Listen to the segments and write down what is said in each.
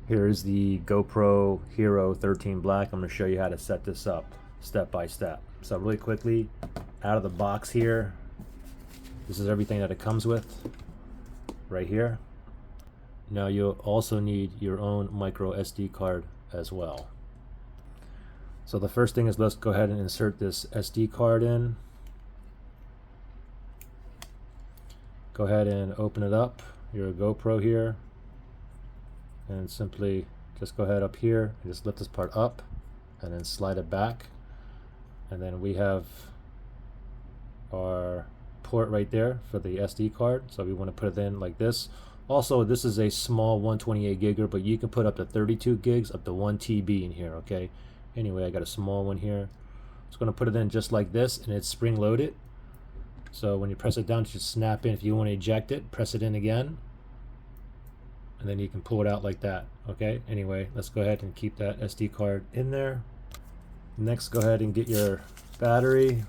Here's the GoPro Hero 13 Black. I'm going to show you how to set this up step by step. So really quickly, out of the box here, this is everything that it comes with right here. Now you'll also need your own micro SD card as well. So the first thing is, let's go ahead and insert this SD card in. Go ahead and open it up, your GoPro here, and simply just go ahead up here and just lift this part up and then slide it back, and then we have our port right there for the SD card. So we want to put it in like this. Also, this is a small 128 gigger, but you can put up to 32 gigs, up to 1 TB in here. Okay, anyway, I got a small one here. Just going to put it in just like this, and it's spring loaded, so when you press it down, it should snap in. If you want to eject it, press it in again, and then you can pull it out like that. Okay, anyway, let's go ahead and keep that SD card in there. Next, go ahead and get your battery.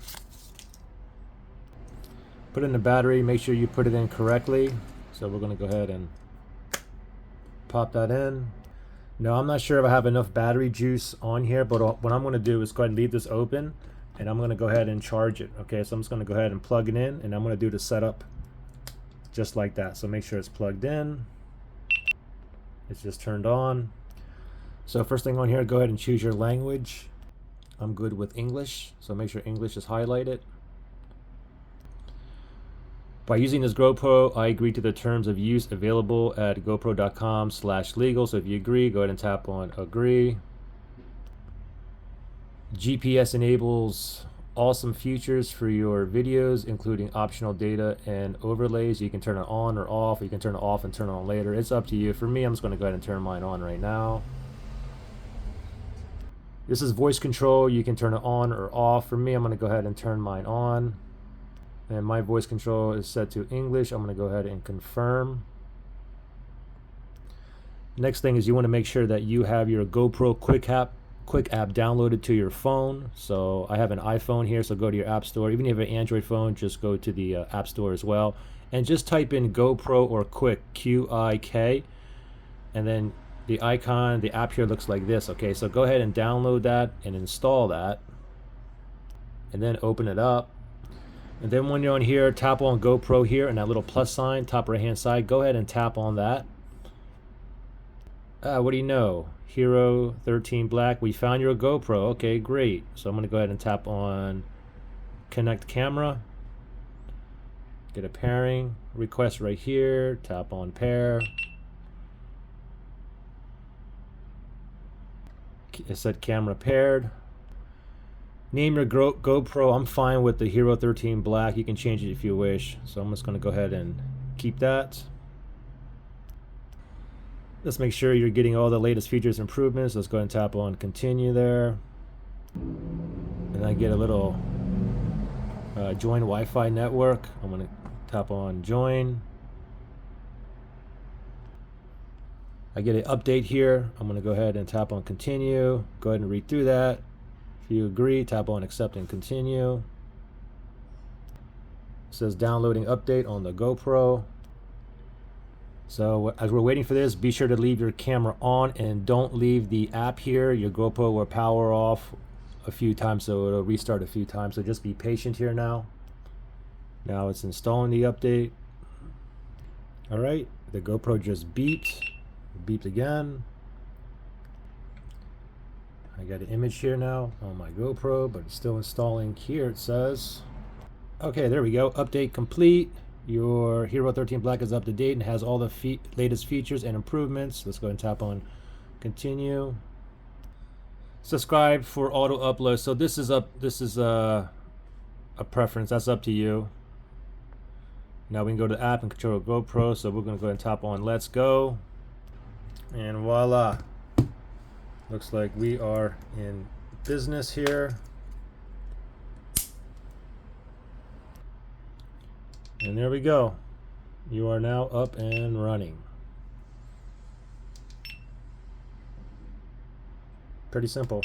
Put in the battery, make sure you put it in correctly. So we're going to go ahead and pop that in. Now, I'm not sure if I have enough battery juice on here, but what I'm going to do is go ahead and leave this open, and I'm going to go ahead and charge it. Okay, so I'm just going to go ahead and plug it in, and I'm going to do the setup just like that. So make sure it's plugged in. It's just turned on. So first thing on here, go ahead and choose your language. I'm good with English, so make sure English is highlighted. By using this GoPro, I agree to the terms of use available at gopro.com/legal. So if you agree, go ahead and tap on agree. GPS enables awesome features for your videos, including optional data and overlays. You can turn it on or off. You can turn it off and turn it on later. It's up to you. For me, I'm just going to go ahead and turn mine on right now. This is voice control. You can turn it on or off. For me, I'm going to go ahead and turn mine on. And my voice control is set to English. I'm going to go ahead and confirm. Next thing is, you want to make sure that you have your GoPro Quick app downloaded to your phone. So I have an iPhone here, so go to your app store. Even if you have an Android phone, just go to the app store as well, and just type in GoPro or Quick, Q-I-K, and then the icon, the app here looks like this. Okay, so go ahead and download that and install that, and then open it up. And then when you're on here, tap on GoPro here and that little plus sign, top right hand side. Go ahead and tap on that. What do you know? Hero 13 Black, we found your GoPro. Okay, great. So I'm going to go ahead and tap on connect camera. Get a pairing request right here. Tap on pair. It said camera paired. Name your GoPro. I'm fine with the Hero 13 Black. You can change it if you wish. So I'm just going to go ahead and keep that. Let's make sure you're getting all the latest features and improvements. Let's go ahead and tap on continue there. And I get a little join Wi-Fi network. I'm going to tap on join. I get an update here. I'm going to go ahead and tap on continue. Go ahead and read through that. If you agree, tap on accept and continue. It says downloading update on the GoPro. So as we're waiting for this, be sure to leave your camera on and don't leave the app here. Your GoPro will power off a few times, so it'll restart a few times. So just be patient here now. Now it's installing the update. All right, the GoPro just beeped. Beeped again. I got an image here now on my GoPro, but it's still installing here, it says. Okay, there we go. Update complete. Your Hero 13 Black is up to date and has all the latest features and improvements. Let's go ahead and tap on continue. Subscribe for auto upload. So this is a preference. That's up to you. Now we can go to the app and control GoPro. So we're going to go ahead and tap on let's go. And voila. Looks like we are in business here. And there we go. You are now up and running. Pretty simple.